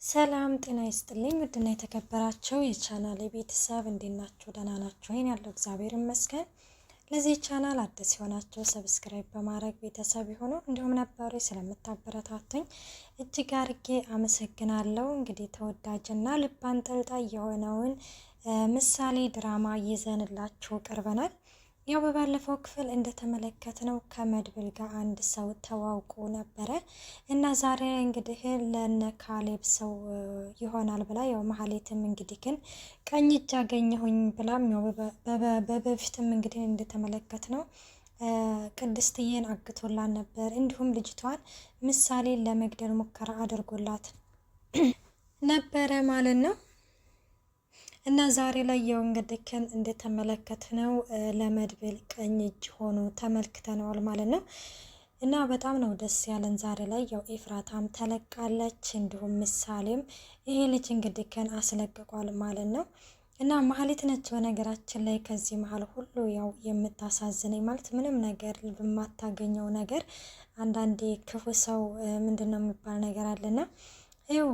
ሰላም ጤና ይስጥልኝ ውድና የተከበራችሁ የቻናሌ ቤተሰብ እንዴት ናችሁ? ደህና ናችሁ? ይሄን ያለው እግዚአብሔር ይመስገን። ለዚህ ቻናል አዲስ የሆናችሁ ሰብስክራይብ በማድረግ ቤተሰብ ይሁኑ። እንዲሁም ነባሩ ስለምታበረታቱኝ እጅግ አርጌ አመሰግናለሁ። እንግዲህ ተወዳጅና ልብ አንጠልጣይ የሆነውን ምሳሌ ድራማ ይዘንላችሁ ቀርበናል። ያው በባለፈው ክፍል እንደተመለከትነው ከመድብል ጋር አንድ ሰው ተዋውቆ ነበረ እና ዛሬ እንግዲህ ለነ ካሌብ ሰው ይሆናል ብላ ያው መሀሌትም እንግዲህ ግን ቀኝ እጅ አገኘሁኝ ብላም ያው በበፊትም እንግዲህ እንደተመለከትነው ቅድስትዬን አግቶላት ነበር። እንዲሁም ልጅቷን ምሳሌ ለመግደል ሙከራ አድርጎላት ነበረ ማለት ነው። እና ዛሬ ላይ ያው እንግዲህ እንደተመለከትነው ለመድብል ቀኝ እጅ ሆኖ ተመልክተነዋል ማለት ነው። እና በጣም ነው ደስ ያለን ዛሬ ላይ ያው ኤፍራታም ተለቃለች፣ እንዲሁም ምሳሌም ይሄ ልጅ እንግዲህ አስለቅቋል ማለት ነው። እና መሀሌት ነች በነገራችን ላይ ከዚህ መሀል ሁሉ ያው የምታሳዝነኝ ማለት ምንም ነገር በማታገኘው ነገር አንዳንዴ ክፉ ሰው ምንድነው የሚባል ነገር አለና ይው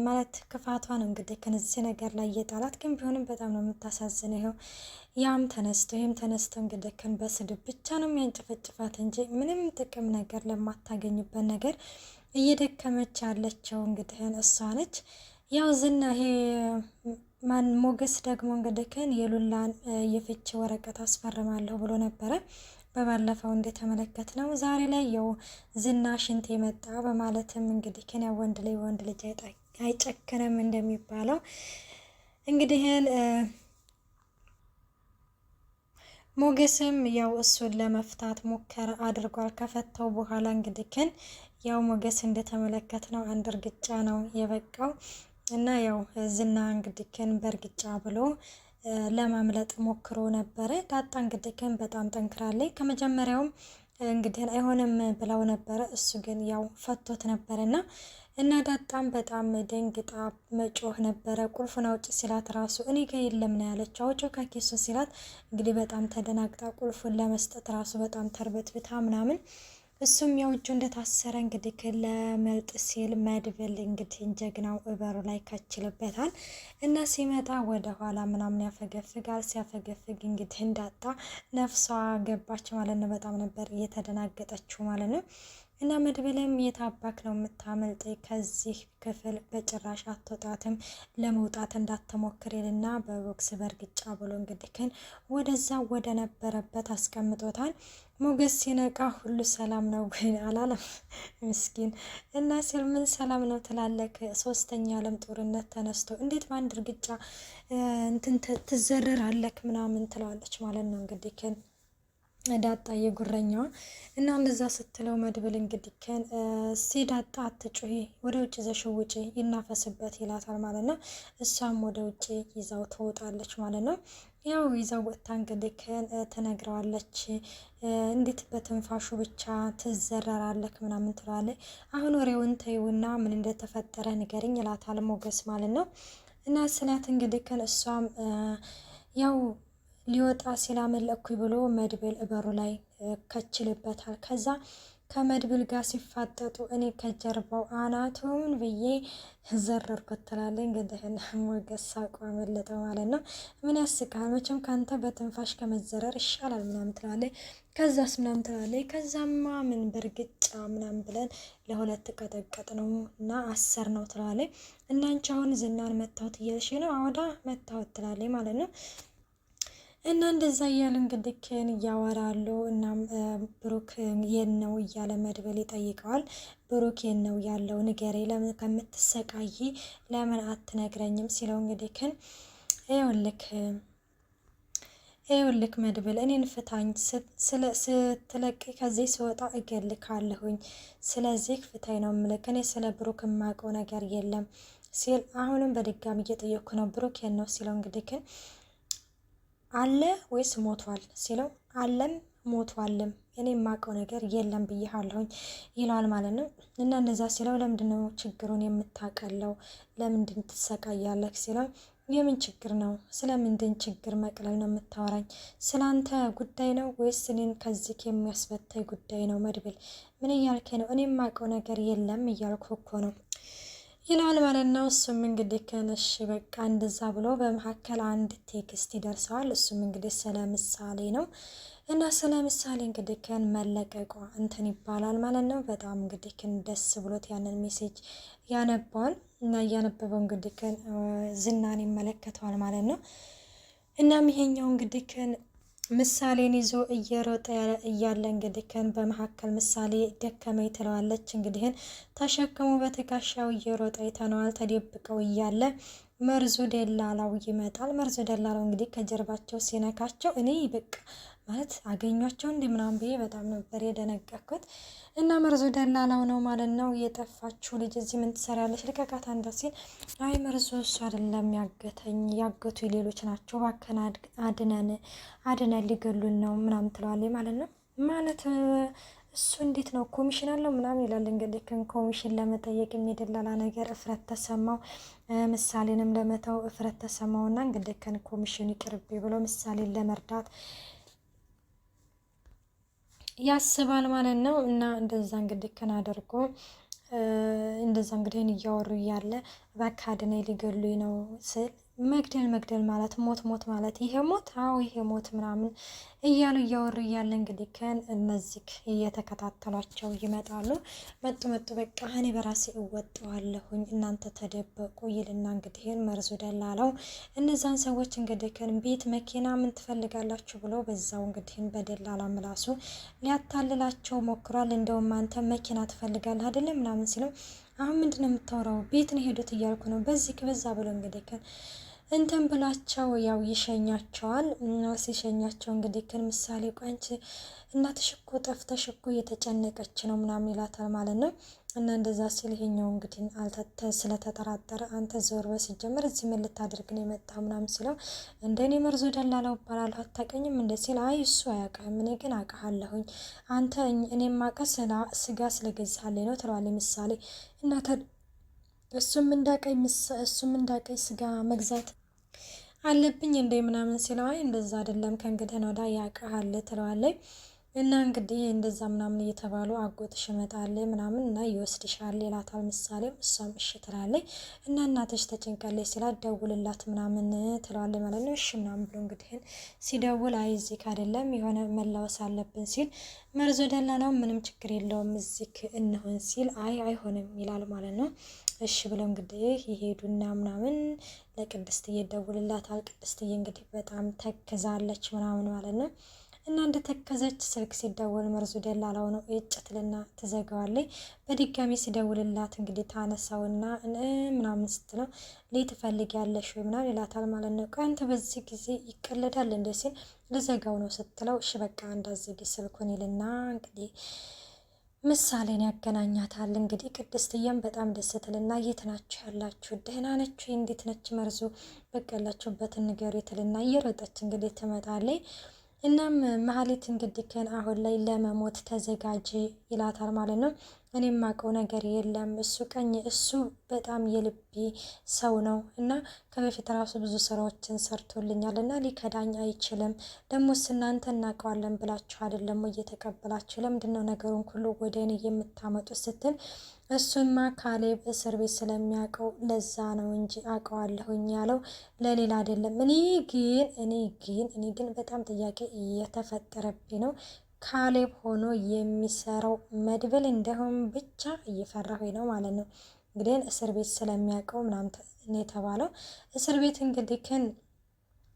ማለት ክፋቷ ነው እንግዲህ ከነዚህ ነገር ላይ የጣላት ግን ቢሆንም በጣም ነው የምታሳዝነው። ይሄው ያም ተነስቶ ይሄም ተነስቶ እንግዲህ በስድብ ብቻ ነው የሚያንጨፈጭፋት እንጂ ምንም ጥቅም ነገር ለማታገኝበት ነገር እየደከመች ያለችው እንግዲህ እሷ ነች። ያው ዝና ይሄ ማን ሞገስ ደግሞ እንግዲህ የሉላን የፍቺ ወረቀት አስፈርማለሁ ብሎ ነበረ በባለፈው እንደተመለከትነው። ዛሬ ላይ ያው ዝና ሽንት የመጣ በማለትም እንግዲህ ወንድ ልጅ አይጨክንም እንደሚባለው እንግዲህ ሞገስም ያው እሱን ለመፍታት ሙከራ አድርጓል። ከፈተው በኋላ እንግዲህ ያው ሞገስ እንደተመለከትነው አንድ እርግጫ ነው የበቃው እና ያው ዝና እንግዲህ በእርግጫ ብሎ ለማምለጥ ሞክሮ ነበረ። ዳጣ እንግዲህ በጣም ጠንክራለች። ከመጀመሪያውም እንግዲህ አይሆንም ብለው ነበረ፣ እሱ ግን ያው ፈቶት ነበርና እና ዳጣም በጣም ደንግጣ መጮህ ነበረ። ቁልፉን አውጪ ሲላት ራሱ እኔ ጋር የለም ነው ያለችው። አውጪው ከኪሱ ሲላት እንግዲህ በጣም ተደናግጣ ቁልፉን ለመስጠት ራሱ በጣም ተርበትብታ ምናምን እሱም ያው እጁ እንደታሰረ እንግዲህ ለመልጥ ሲል መድብል እንግዲህ ጀግናው እበሩ ላይ ከችልበታል እና ሲመጣ ወደ ኋላ ምናምን ያፈገፍጋል። ሲያፈገፍግ እንግዲህ እንዳጣ ነፍሷ ገባች ማለት ነው። በጣም ነበር እየተደናገጠችው ማለት ነው። እና መድብልም የታባክ ነው የምታመልጥ ከዚህ ክፍል በጭራሽ አትወጣትም፣ ለመውጣት እንዳትሞክር ይልና በቦክስ በእርግጫ ብሎ እንግዲህ ወደዛ ወደ ነበረበት አስቀምጦታል። ሞገስ ሲነቃ ሁሉ ሰላም ነው ግን አላለም ምስኪን እና ሲል ምን ሰላም ነው ትላለክ? ሶስተኛ ዓለም ጦርነት ተነስቶ እንዴት በአንድ እርግጫ እንትን ትዘረራለክ ምናምን ትለዋለች ማለት ነው እንግዲህ ዳጣ የጉረኛዋ እና እንደዛ ስትለው መድብል እንግዲህ ሲዳጣ አትጩሂ ወደ ውጭ ዘሽው ውጪ ይናፈስበት ይላታል ማለት ነው። እሷም ወደ ውጭ ይዛው ትወጣለች ማለት ነው። ያው ይዛው ወጥታ እንግዲህ ትነግረዋለች። እንዴት በትንፋሹ ብቻ ትዘረራለክ ምናምን ትላለች። አሁን ወሬውን ተይውና ምን እንደተፈጠረ ንገሪኝ ይላታል ሞገስ ማለት ነው። እና ስላት እንግዲህ እሷም ያው ሊወጣ ሲላመለኩኝ ብሎ መድብል በሩ ላይ ከችልበታል። ከዛ ከመድብል ጋር ሲፋጠጡ እኔ ከጀርባው አናቱን ብዬ ዘረርኩት ትላለች። እንግዲህ ሞገስ ሳቋ መለጠ ማለት ነው። ምን ያስቃል መቼም ካንተ በትንፋሽ ከመዘረር ይሻላል ምናምን ትላለች። ከዛስ ምናምን ትላለች። ከዛማ ምን በእርግጫ ምናምን ብለን ለሁለት ቀጠቀጥ ነው እና አሰር ነው ትላለች። እናንቺ አሁን ዝናን መታወት እያልሽ ነው? አወዳ መታወት ትላለች ማለት ነው። እና እንደዛ እያለ እንግዲህ እያወራሉ። እናም ብሩክ የት ነው እያለ መድብል ይጠይቀዋል። ብሩክ የት ነው ያለው ንገሬ፣ ለምን ከምትሰቃይ ለምን አትነግረኝም ሲለው እንግዲህ ይኸውልክ መድብል እኔን ፍታኝ፣ ስትለቅ ከዚህ ስወጣ እገልካለሁኝ፣ ስለዚህ ፍታኝ ነው ምልክ፣ እኔ ስለ ብሩክ የማውቀው ነገር የለም ሲል አሁንም በድጋሚ እየጠየኩ ነው። ብሩክ የት ነው ሲለው እንግዲህ አለ ወይስ ሞቷል ሲለው አለም ሞቷልም እኔ የማውቀው ነገር የለም ብዬሃለሁኝ ይለዋል ማለት ነው። እና እንደዛ ሲለው ለምንድነው ችግሩን የምታቀለው ለምንድን ትሰቃያለህ ሲለው የምን ችግር ነው? ስለምንድን ችግር መቅለል ነው የምታወራኝ? ስላንተ ጉዳይ ነው ወይስ እኔን ከዚህ የሚያስፈታኝ ጉዳይ ነው? መድብል ምን እያልከኝ ነው? እኔ የማውቀው ነገር የለም እያልኩ እኮ ነው። ይለዋል ማለት ነው። እሱም እንግዲህ ከነሽ በቃ እንደዛ ብሎ በመካከል አንድ ቴክስት ይደርሰዋል። እሱም እንግዲህ ስለ ምሳሌ ነው እና ስለ ምሳሌ እንግዲህ ከን መለቀቋ እንትን ይባላል ማለት ነው። በጣም እንግዲህ ከን ደስ ብሎት ያንን ሜሴጅ ያነባዋል እና እያነበበው እንግዲህ ከን ዝናን ይመለከተዋል ማለት ነው። እናም ይሄኛው እንግዲህ ከን ምሳሌን ይዞ እየሮጠ እያለ እንግዲህ ከን በመካከል ምሳሌ ደከመኝ ትለዋለች። እንግዲህን ተሸክሞ በትከሻው እየሮጠ ይተነዋል። ተደብቀው እያለ መርዙ ደላላው ይመጣል። መርዙ ደላላው እንግዲህ ከጀርባቸው ሲነካቸው እኔ በቃ ማለት አገኟቸው እንዲ ምናምን ብዬ በጣም ነበር የደነገኩት። እና መርዙ ደላላው ነው ማለት ነው። የጠፋችው ልጅ እዚህ ምን ትሰሪያለሽ? ልቀቃት አንዳ ሲል አይ መርዙ እሱ አይደለም ያገተኝ፣ ያገቱ ሌሎች ናቸው፣ እባክህን አድነን ሊገሉን ነው ምናምን ትለዋለች ማለት ነው። ማለት እሱ እንዴት ነው ኮሚሽን አለው ምናምን ይላል። እንግዲህ ኮሚሽን ለመጠየቅ የሚደላላ ነገር እፍረት ተሰማው። ምሳሌንም ለመተው እፍረት ተሰማውና እንግዲህ ኮሚሽን ይቅርብ ብሎ ምሳሌን ለመርዳት ያስባል ማለት ነው። እና እንደዛ እንግዲህ አድርጎ እንደዛ እንግዲህ እያወሩ እያለ እባክህ አድነኝ ሊገሉኝ ነው ስል መግደል ማለት ሞት ማለት ይሄ ሞት አዎ ይሄ ሞት ምናምን እያሉ እያወሩ እያለ እንግዲህ እነዚህ እየተከታተሏቸው ይመጣሉ። መጡ በቃ እኔ በራሴ እወጣዋለሁኝ እናንተ ተደበቁ ይልና እንግዲህ መርዙ ደላላው እነዛን ሰዎች እንግዲህ ቤት መኪና ምን ትፈልጋላችሁ ብሎ በዛው እንግዲህ በደላላ ምላሱ ሊያታልላቸው ሞክሯል። እንደውም አንተ መኪና ትፈልጋለህ አይደለም ምናምን ሲለው አሁን ምንድነው የምታወራው? ቤት ነው ሄዱት እያልኩ ነው በዚህ በዛ ብሎ እንግዲህ እንትን ብላቸው ያው ይሸኛቸዋል። ሲሸኛቸው እንግዲህ ምሳሌ ቋንጭ እናትሽ እኮ ጠፍተሽ እኮ እየተጨነቀች ነው ምናምን ይላታል ማለት ነው። እና እንደዛ ሲል ይሄኛው እንግዲህ ስለተጠራጠረ አንተ ዞር በል ሲጀምር እዚህ ምን ልታደርግ ነው የመጣ ምናምን ሲለው እንደኔ መርዞ ደላላው እባላለሁ አታውቀኝም እንደ ሲል አይ እሱ አያውቅህም እኔ ግን አውቃለሁኝ አንተ እኔም አውቀህ ስጋ ስለገዛልኝ ነው ትለዋለች ምሳሌ። እና እሱም እንዳቀኝ ስጋ መግዛት አለብኝ እንደ ምናምን ሲለው አይ እንደዛ አይደለም ከእንግዲህ ወዲያ ያውቅሃል ትለዋለች። እና እንግዲህ እንደዛ ምናምን እየተባሉ አጎትሽ ይመጣል ምናምን እና ይወስድሻል ይላታል ምሳሌም እሷም እሺ ትላለች። እና እናትሽ ተጨንቃለች ሲላት ደውልላት ምናምን ትለዋለች ማለት ነው። እሺ ምናምን ብሎ እንግዲህ ሲደውል አይ እዚህ አይደለም የሆነ መላወስ አለብን ሲል መርዞ ደላላው ምንም ችግር የለውም እዚህ እንሆን ሲል አይ አይሆንም ይላል ማለት ነው። እሺ ብለው እንግዲህ ይሄዱና ምናምን ለቅድስትዬ ደውልላታል። ቅድስትዬ እንግዲህ በጣም ተክዛለች ምናምን ማለት ነው። እና እንደተከዘች ስልክ ሲደውል መርዙ ደላላው ነው እጭትልና ትዘጋዋለች። በድጋሚ ሲደውልላት እንግዲህ ታነሳውና ምናምን ስትለው ላይ ትፈልጊያለሽ ወይ ምናምን ይላታል ማለት ነው። ቀንተ በዚህ ጊዜ ይቀለዳል እንደ ሲል ልዘጋው ነው ስትለው እሺ በቃ እንዳዘጊ ስልኩን ይልና እንግዲህ ምሳሌን ያገናኛታል። እንግዲህ ቅድስትዬም በጣም ደስ ትልና የት ናችሁ ያላችሁ? ደህና ነች? እንዴት ነች መርዙ? በቃ ያላችሁበትን ንገሩ ትልና እየሮጠች እንግዲህ ትመጣለች። እናም መሀሌት እንግዲህ አሁን ላይ ለመሞት ተዘጋጅ ይላታል ማለት ነው። እኔም ማቀው ነገር የለም እሱ በጣም የልቤ ሰው ነው እና ከበፊት ራሱ ብዙ ስራዎችን ሰርቶልኛል እና ሊከዳኝ አይችልም። ደግሞ እናንተ እናውቀዋለን ብላችሁ አይደለም እየተቀበላችሁ ለምንድነው ነገሩን ሁሉ ወደ እኔ የምታመጡት ስትል እሱማ ካሌብ እስር ቤት ስለሚያውቀው ለዛ ነው እንጂ አውቀዋለሁኝ ያለው ለሌላ አይደለም። እኔ ግን በጣም ጥያቄ እየተፈጠረብኝ ነው ካሌብ ሆኖ የሚሰራው መድብል እንደሆነ ብቻ እየፈራሁኝ ነው ማለት ነው። እንግዲህ እስር ቤት ስለሚያውቀው ምናምን ነው የተባለው። እስር ቤት እንግዲህ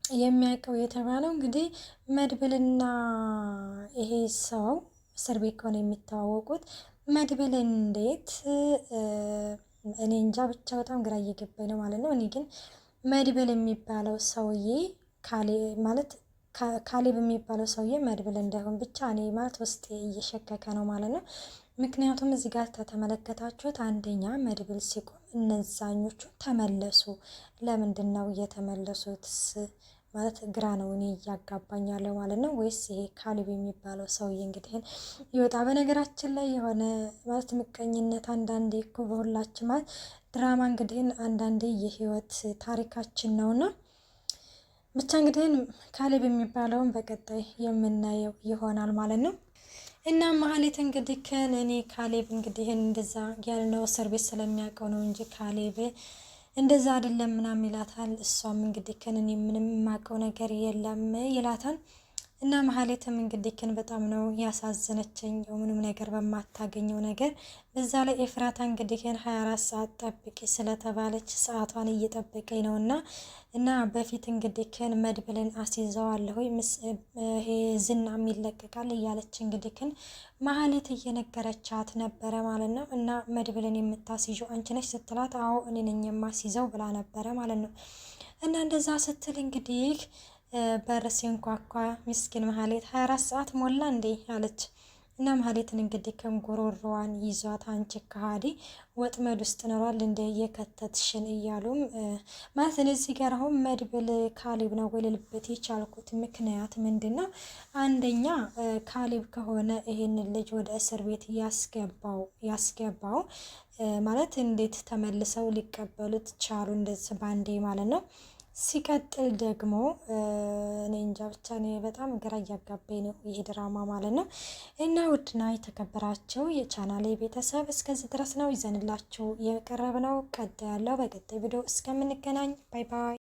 የሚያውቀው የተባለው እንግዲህ መድብልና ይሄ ሰው እስር ቤት ከሆነ የሚተዋወቁት መድብል እንዴት እኔ እንጃ ብቻ በጣም ግራ እየገባኝ ነው ማለት ነው። እኔ ግን መድብል የሚባለው ሰውዬ ካሌብ የሚባለው ሰውዬ መድብል እንዳይሆን ብቻ እኔ ማለት ውስጥ እየሸከከ ነው ማለት ነው። ምክንያቱም እዚህ ጋር ተመለከታችሁት አንደኛ መድብል ሲቆም እነዛኞቹ ተመለሱ። ለምንድን ነው እየተመለሱት ማለት ግራ ነው እኔ እያጋባኛለሁ ማለት ነው። ወይስ ይሄ ካሌብ የሚባለው ሰውዬ እንግዲህ ይወጣ። በነገራችን ላይ የሆነ ማለት ምቀኝነት አንዳንዴ እኮ በሁላችን ማለት ድራማ እንግዲህ አንዳንዴ የህይወት ታሪካችን ነውና ብቻ እንግዲህ ካሌብ የሚባለውን በቀጣይ የምናየው ይሆናል ማለት ነው። እና ማህሌት እንግዲህ እኔ ካሌብ እንግዲህ እንደዛ ያልነው እስር ቤት ስለሚያውቀው ነው እንጂ ካሌብ እንደዛ አይደለም ምናምን ይላታል። እሷም እንግዲህ እኔ ምንም የማውቀው ነገር የለም ይላታል። እና ማህሌትም እንግዲህ በጣም ነው ያሳዘነችኝ ምንም ነገር በማታገኘው ነገር። በዛ ላይ ኤፍራታ እንግዲህ 24 ሰዓት ጠብቂ ስለተባለች ሰዓቷን እየጠበቀኝ ነው እና በፊት እንግዲህ መድብልን አስይዘዋለሁ ይሄ ዝናም ይለቀቃል እያለች እንግዲህ ማህሌት እየነገረቻት ነበረ ማለት ነው። እና መድብልን የምታስይዘው አንቺ ነሽ ስትላት አዎ እኔ ነኝ የማስይዘው ብላ ነበረ ማለት ነው። እና እንደዛ ስትል እንግዲህ በር ሲንኳኳ ምስኪን ማህሌት 24 ሰዓት ሞላ እንዴ አለች። እና ማህሌትን እንግዲህ ከንጎሮሮዋን ይዟት አንቺ ከሃዲ ወጥመድ ውስጥ ኖሯል እንደ የከተትሽን እያሉም ማለት እዚህ ጋር አሁን መድብል ካሌብ ነው ወይ ልልበት የቻልኩት ምክንያት ምንድነው? አንደኛ ካሌብ ከሆነ ይሄንን ልጅ ወደ እስር ቤት ያስገባው ማለት እንዴት ተመልሰው ሊቀበሉት ቻሉ እንደዚህ ባንዴ ማለት ነው። ሲቀጥል ደግሞ እኔ እንጃ ብቻ እኔ በጣም ግራ እያጋባኝ ነው ይሄ ድራማ ማለት ነው። እና ውድና የተከበራቸው የቻናሌ ቤተሰብ እስከዚህ ድረስ ነው ይዘንላችሁ የቀረብነው። ቀጣይ ያለው በቀጣይ ቪዲዮ እስከምንገናኝ ባይ ባይ።